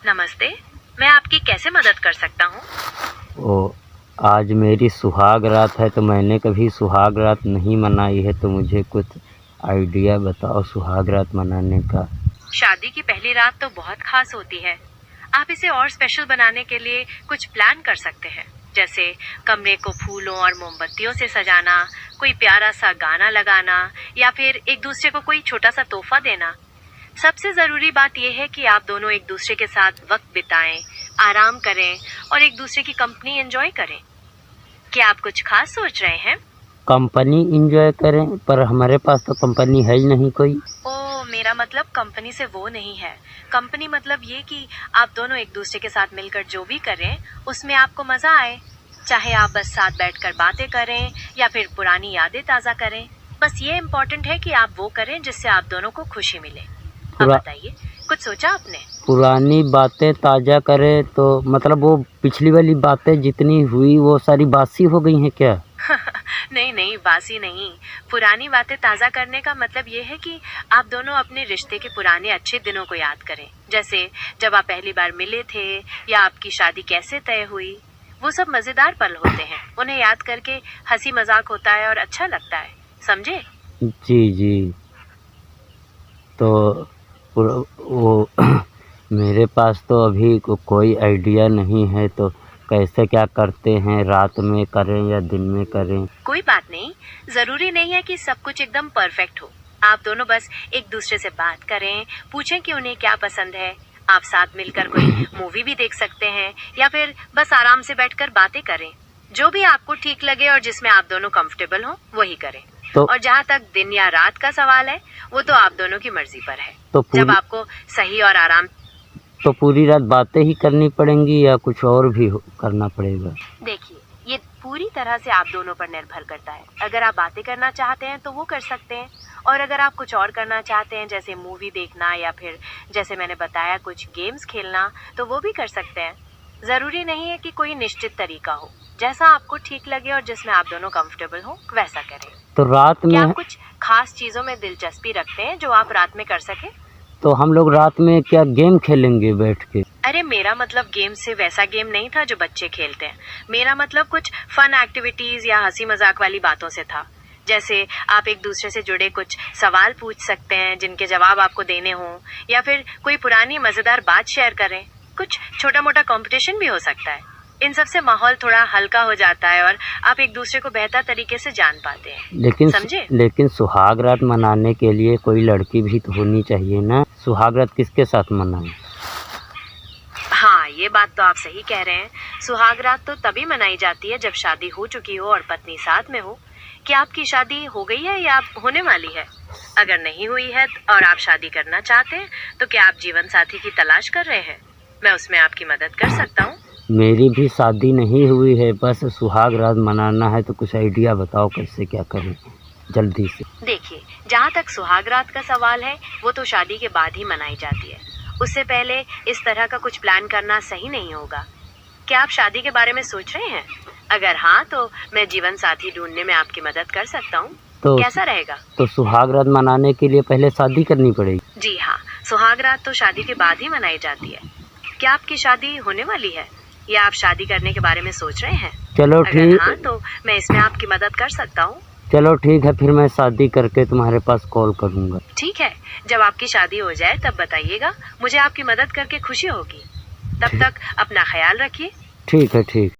नमस्ते, मैं आपकी कैसे मदद कर सकता हूँ? ओ, आज मेरी सुहाग रात है तो मैंने कभी सुहाग रात नहीं मनाई है, तो मुझे कुछ आइडिया बताओ सुहाग रात मनाने का। शादी की पहली रात तो बहुत खास होती है। आप इसे और स्पेशल बनाने के लिए कुछ प्लान कर सकते हैं, जैसे कमरे को फूलों और मोमबत्तियों से सजाना, कोई प्यारा सा गाना लगाना या फिर एक दूसरे को कोई छोटा सा तोहफा देना। सबसे जरूरी बात यह है कि आप दोनों एक दूसरे के साथ वक्त बिताएं, आराम करें और एक दूसरे की कंपनी एंजॉय करें। क्या आप कुछ खास सोच रहे हैं? कंपनी इंजॉय करें, पर हमारे पास तो कंपनी है ही नहीं कोई। ओ, मेरा मतलब कंपनी से वो नहीं है। कंपनी मतलब ये कि आप दोनों एक दूसरे के साथ मिलकर जो भी करें उसमें आपको मजा आए। चाहे आप बस साथ बैठकर बातें करें या फिर पुरानी यादें ताजा करें। बस ये इम्पोर्टेंट है कि आप वो करें जिससे आप दोनों को खुशी मिले। अब बताइए, कुछ सोचा आपने? पुरानी बातें ताज़ा करें तो मतलब वो पिछली वाली बातें जितनी हुई वो सारी बासी हो गई हैं क्या? नहीं नहीं, बासी नहीं। पुरानी बातें ताज़ा करने का मतलब ये है कि आप दोनों अपने रिश्ते के पुराने अच्छे दिनों को याद करें, जैसे जब आप पहली बार मिले थे या आपकी शादी कैसे तय हुई। वो सब मज़ेदार पल होते हैं, उन्हें याद करके हंसी मजाक होता है और अच्छा लगता है, समझे? जी जी। तो वो मेरे पास तो अभी कोई आइडिया नहीं है, तो कैसे क्या करते हैं, रात में करें या दिन में करें? कोई बात नहीं, जरूरी नहीं है कि सब कुछ एकदम परफेक्ट हो। आप दोनों बस एक दूसरे से बात करें, पूछें कि उन्हें क्या पसंद है। आप साथ मिलकर कोई मूवी भी देख सकते हैं या फिर बस आराम से बैठकर बातें करें। जो भी आपको ठीक लगे और जिसमें आप दोनों कंफर्टेबल हो वही करें। और जहाँ तक दिन या रात का सवाल है, वो तो आप दोनों की मर्जी पर है। जब आपको सही और आराम। तो पूरी रात बातें ही करनी पड़ेंगी या कुछ और भी करना पड़ेगा? देखिए, ये पूरी तरह से आप दोनों पर निर्भर करता है। अगर आप बातें करना चाहते हैं तो वो कर सकते हैं, और अगर आप कुछ और करना चाहते हैं जैसे मूवी देखना या फिर जैसे मैंने बताया कुछ गेम्स खेलना, तो वो भी कर सकते हैं। जरूरी नहीं है कि कोई निश्चित तरीका हो, जैसा आपको ठीक लगे और जिसमें आप दोनों कंफर्टेबल हो वैसा करें। तो रात में क्या आप कुछ खास चीजों में दिलचस्पी रखते हैं जो आप रात में कर सके? तो हम लोग रात में क्या गेम खेलेंगे बैठ के? अरे, मेरा मतलब गेम से वैसा गेम नहीं था जो बच्चे खेलते हैं। मेरा मतलब कुछ फन एक्टिविटीज या हंसी मजाक वाली बातों से था। जैसे आप एक दूसरे से जुड़े कुछ सवाल पूछ सकते हैं जिनके जवाब आपको देने हों, या फिर कोई पुरानी मजेदार बात शेयर करें। कुछ छोटा मोटा कंपटीशन भी हो सकता है। इन सब से माहौल थोड़ा हल्का हो जाता है और आप एक दूसरे को बेहतर तरीके से जान पाते हैं। समझे? लेकिन सुहाग रात मनाने के लिए कोई लड़की भी तो होनी चाहिए ना। सुहाग रात किसके साथ मनाएं? हाँ, ये बात तो आप सही कह रहे हैं। सुहाग रात तो तभी मनाई जाती है जब शादी हो चुकी हो और पत्नी साथ में हो। क्या आपकी शादी हो गई है या होने वाली है? अगर नहीं हुई है और आप शादी करना चाहते हैं, तो क्या आप जीवन साथी की तलाश कर रहे हैं? मैं उसमें आपकी मदद कर सकता हूँ। मेरी भी शादी नहीं हुई है, बस सुहाग रात मनाना है, तो कुछ आइडिया बताओ कैसे क्या करें जल्दी से। देखिए, जहाँ तक सुहाग रात का सवाल है, वो तो शादी के बाद ही मनाई जाती है। उससे पहले इस तरह का कुछ प्लान करना सही नहीं होगा। क्या आप शादी के बारे में सोच रहे हैं? अगर हाँ, तो मैं जीवन साथी ढूंढने में आपकी मदद कर सकता हूँ। तो कैसा रहेगा? तो सुहाग रात मनाने के लिए पहले शादी करनी पड़ेगी? जी हाँ, सुहाग रात तो शादी के बाद ही मनाई जाती है। क्या आपकी शादी होने वाली है या आप शादी करने के बारे में सोच रहे हैं? चलो ठीक। हाँ, तो मैं इसमें आपकी मदद कर सकता हूँ। चलो ठीक है, फिर मैं शादी करके तुम्हारे पास कॉल करूँगा। ठीक है, जब आपकी शादी हो जाए तब बताइएगा। मुझे आपकी मदद करके खुशी होगी। तब तक अपना ख्याल रखिए। ठीक है, ठीक।